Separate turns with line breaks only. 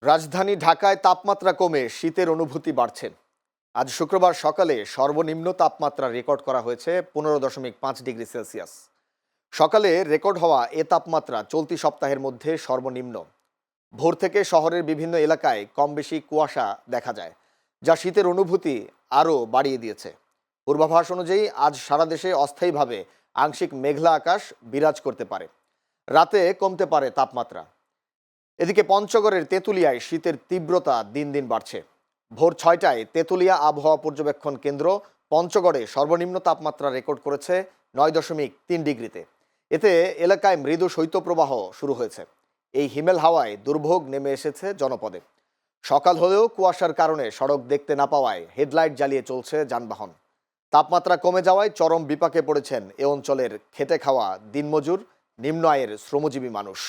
রাজধানী ঢাকায় তাপমাত্রা কমে শীতের অনুভূতি বাড়ছে। আজ শুক্রবার সকালে সর্বনিম্ন তাপমাত্রা রেকর্ড করা হয়েছে 15.5 ডিগ্রি সেলসিয়াস। সকালে রেকর্ড হওয়া এ তাপমাত্রা চলতি সপ্তাহের মধ্যে সর্বনিম্ন। ভোর থেকে শহরের বিভিন্ন এলাকায় কম বেশি কুয়াশা দেখা যায়, যা শীতের অনুভূতি আরও বাড়িয়ে দিয়েছে। পূর্বাভাস অনুযায়ী আজ সারা দেশে অস্থায়ীভাবে আংশিক মেঘলা আকাশ বিরাজ করতে পারে। রাতে কমতে পারে তাপমাত্রা। এদিকে পঞ্চগড়ের তেঁতুলিয়ায় শীতের তীব্রতা দিন দিন বাড়ছে। ভোর 6টায় তেঁতুলিয়া আবহাওয়া পর্যবেক্ষণ কেন্দ্র পঞ্চগড়ে সর্বনিম্ন তাপমাত্রা রেকর্ড করেছে 9.3 ডিগ্রিতে। এতে এলাকায় মৃদু শৈত্যপ্রবাহ শুরু হয়েছে। এই হিমেল হাওয়ায় দুর্ভোগ নেমে এসেছে জনপদে। সকাল হলেও কুয়াশার কারণে সড়ক দেখতে না পাওয়ায় হেডলাইট জ্বালিয়ে চলছে যানবাহন। তাপমাত্রা কমে যাওয়ায় চরম বিপাকে পড়েছেন এ অঞ্চলের খেটে খাওয়া দিনমজুর, নিম্ন আয়ের শ্রমজীবী মানুষ।